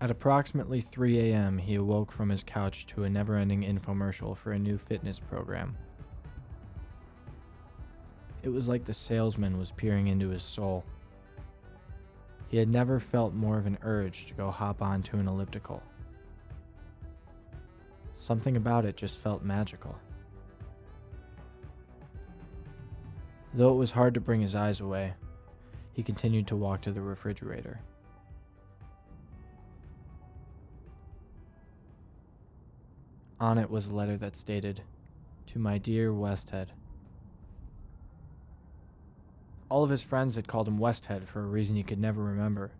At approximately 3 a.m., he awoke from his couch to a never-ending infomercial for a new fitness program. It was like the salesman was peering into his soul. He had never felt more of an urge to go hop onto an elliptical. Something about it just felt magical. Though it was hard to bring his eyes away, he continued to walk to the refrigerator. On it was a letter that stated, "To my dear Westhead." All of his friends had called him Westhead for a reason he could never remember.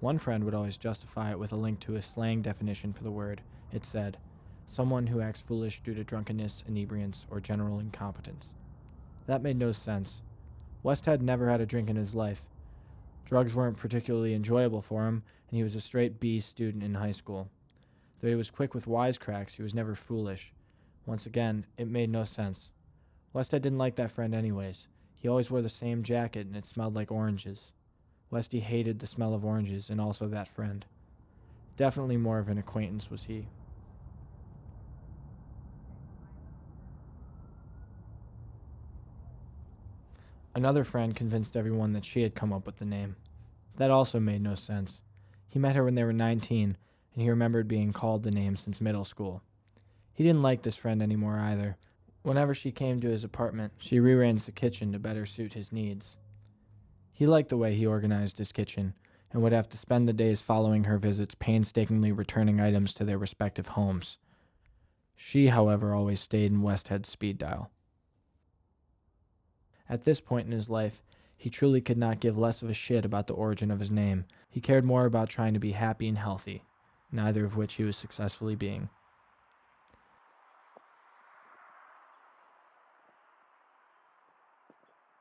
One friend would always justify it with a link to a slang definition for the word. It said, "Someone who acts foolish due to drunkenness, inebriance, or general incompetence." That made no sense. Westhead never had a drink in his life. Drugs weren't particularly enjoyable for him, and he was a straight B student in high school. Though he was quick with wisecracks, he was never foolish. Once again, it made no sense. Westhead didn't like that friend anyways. He always wore the same jacket, and it smelled like oranges. Westy hated the smell of oranges, and also that friend. Definitely more of an acquaintance was he. Another friend convinced everyone that she had come up with the name. That also made no sense. He met her when they were 19, and he remembered being called the name since middle school. He didn't like this friend anymore either. Whenever she came to his apartment, she rearranged the kitchen to better suit his needs. He liked the way he organized his kitchen, and would have to spend the days following her visits painstakingly returning items to their respective homes. She, however, always stayed in Westhead's speed dial. At this point in his life, he truly could not give less of a shit about the origin of his name. He cared more about trying to be happy and healthy, neither of which he was successfully being.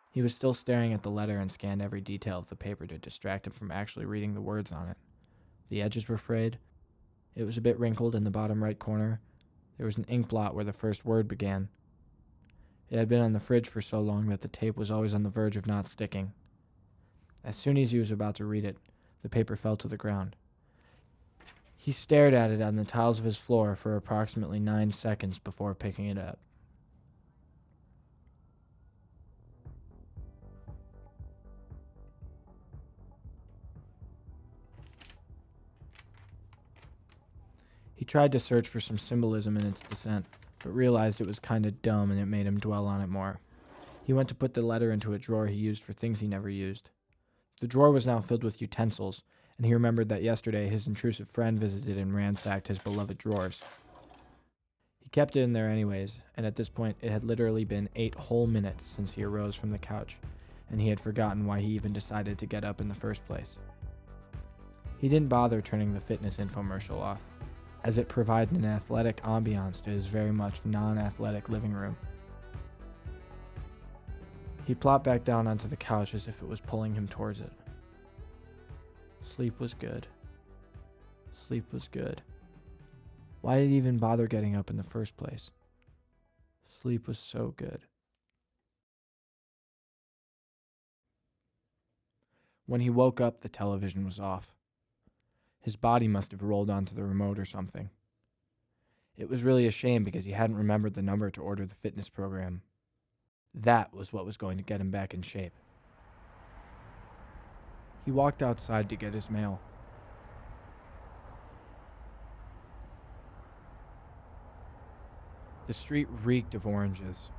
He was still staring at the letter and scanned every detail of the paper to distract him from actually reading the words on it. The edges were frayed. It was a bit wrinkled in the bottom right corner. There was an ink blot where the first word began. It had been on the fridge for so long that the tape was always on the verge of not sticking. As soon as he was about to read it, the paper fell to the ground. He stared at it on the tiles of his floor for approximately 9 seconds before picking it up. He tried to search for some symbolism in its descent, but realized it was kinda dumb and it made him dwell on it more. He went to put the letter into a drawer he used for things he never used. The drawer was now filled with utensils, and he remembered that yesterday his intrusive friend visited and ransacked his beloved drawers. He kept it in there anyways, and at this point it had literally been 8 whole minutes since he arose from the couch, and he had forgotten why he even decided to get up in the first place. He didn't bother turning the fitness infomercial off, as it provided an athletic ambiance to his very much non-athletic living room. He plopped back down onto the couch as if it was pulling him towards it. Sleep was good. Sleep was good. Why did he even bother getting up in the first place? Sleep was so good. When he woke up, the television was off. His body must have rolled onto the remote or something. It was really a shame because he hadn't remembered the number to order the fitness program. That was what was going to get him back in shape. He walked outside to get his mail. The street reeked of oranges.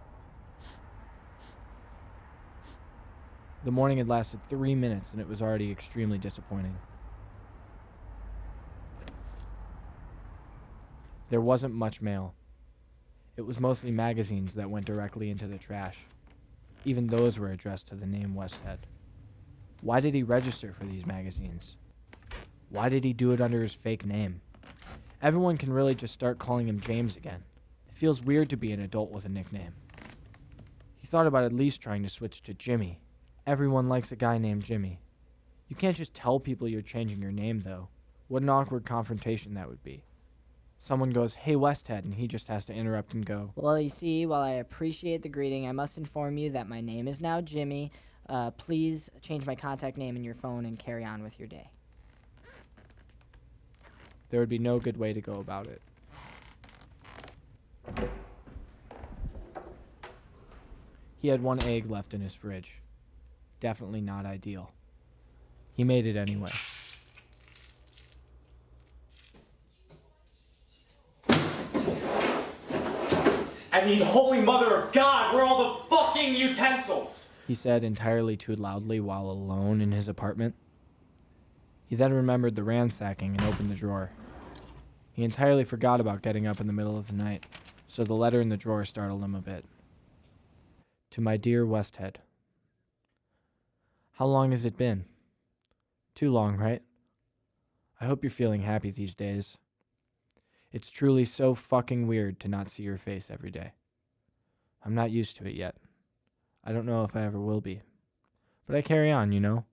The morning had lasted 3 minutes and it was already extremely disappointing. There wasn't much mail. It was mostly magazines that went directly into the trash. Even those were addressed to the name Westhead. Why did he register for these magazines? Why did he do it under his fake name? Everyone can really just start calling him James again. It feels weird to be an adult with a nickname. He thought about at least trying to switch to Jimmy. Everyone likes a guy named Jimmy. You can't just tell people you're changing your name, though. What an awkward confrontation that would be. Someone goes, "Hey, Westhead," and he just has to interrupt and go, "Well, you see, while I appreciate the greeting, I must inform you that my name is now Jimmy. Please change my contact name in your phone and carry on with your day." There would be no good way to go about it. He had one egg left in his fridge. Definitely not ideal. He made it anyway. I mean, holy mother of God, where are all the fucking utensils? He said entirely too loudly while alone in his apartment. He then remembered the ransacking and opened the drawer. He entirely forgot about getting up in the middle of the night, so the letter in the drawer startled him a bit. To my dear Westhead. How long has it been? Too long, right? I hope you're feeling happy these days. It's truly so fucking weird to not see your face every day. I'm not used to it yet. I don't know if I ever will be. But I carry on, you know?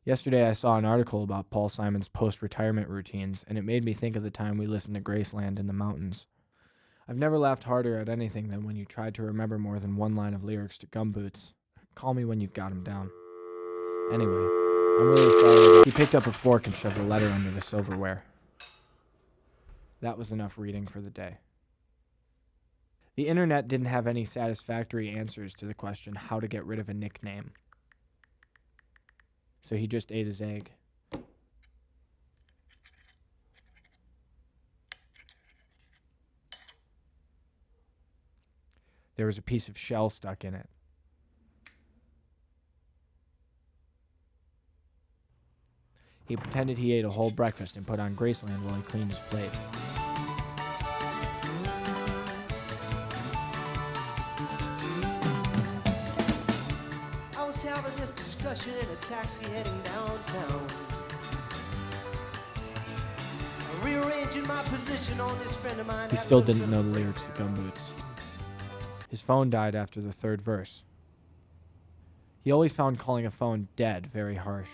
Yesterday I saw an article about Paul Simon's post-retirement routines, and it made me think of the time we listened to Graceland in the mountains. I've never laughed harder at anything than when you tried to remember more than one line of lyrics to Gumboots. Call me when you've got him down. Anyway, I'm really sorry about... He picked up a fork and shoved a letter under the silverware. That was enough reading for the day. The internet didn't have any satisfactory answers to the question how to get rid of a nickname. So he just ate his egg. There was a piece of shell stuck in it. He pretended he ate a whole breakfast and put on Graceland while he cleaned his plate. I was having this discussion in a taxi heading downtown. Rearranging my position on this friend of mine. He still didn't know the lyrics to Gumboots. His phone died after the third verse. He always found calling a phone dead very harsh.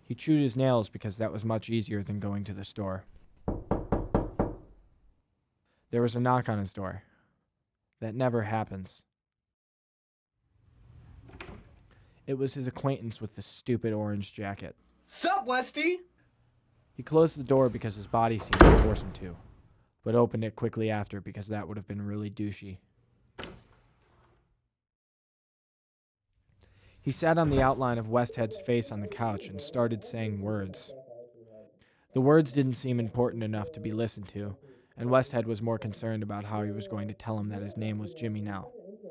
He chewed his nails because that was much easier than going to the store. There was a knock on his door. That never happens. It was his acquaintance with the stupid orange jacket. Sup, Westy? He closed the door because his body seemed to force him to, but opened it quickly after because that would have been really douchey. He sat on the outline of Westhead's face on the couch and started saying words. The words didn't seem important enough to be listened to, and Westhead was more concerned about how he was going to tell him that his name was Jimmy now. Okay,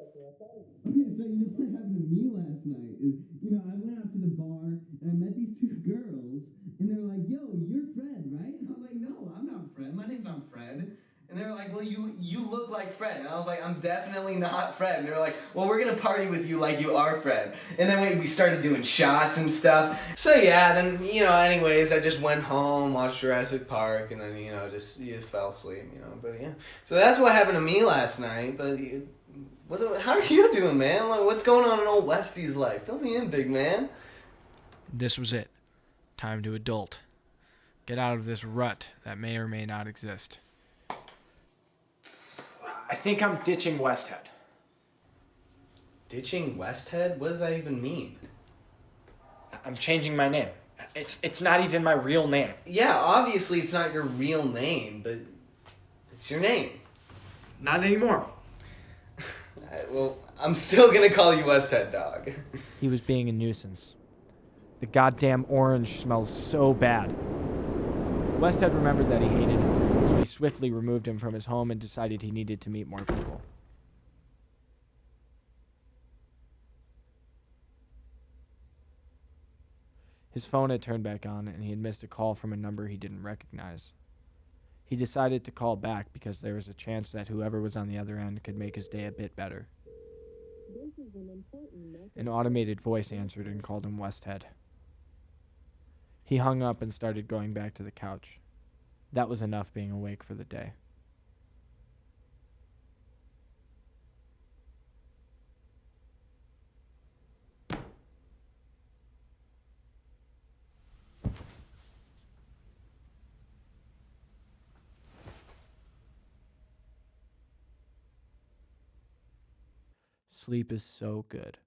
so you know what happened to me last night is, I went out to the bar and I met these two girls and they were like, yo, you're Fred, right? And I was like, no, I'm not Fred. My name's not Fred. And they were like, well, you look like Fred. And I was like, I'm definitely not Fred. And they were like, well, we're going to party with you like you are Fred. And then we started doing shots and stuff. So yeah, then, anyways, I just went home, watched Jurassic Park, and then, just fell asleep, But yeah, so that's what happened to me last night. But how are you doing, man? Like, what's going on in old Westy's life? Fill me in, big man. This was it. Time to adult. Get out of this rut that may or may not exist. I think I'm ditching Westhead. Ditching Westhead? What does that even mean? I'm changing my name. It's not even my real name. Yeah, obviously it's not your real name, but it's your name. Not anymore. Well, I'm still gonna call you Westhead, dog. He was being a nuisance. The goddamn orange smells so bad. Westhead remembered that he hated him, so he swiftly removed him from his home and decided he needed to meet more people. His phone had turned back on, and he had missed a call from a number he didn't recognize. He decided to call back because there was a chance that whoever was on the other end could make his day a bit better. An automated voice answered and called him Westhead. He hung up and started going back to the couch. That was enough being awake for the day. Sleep is so good.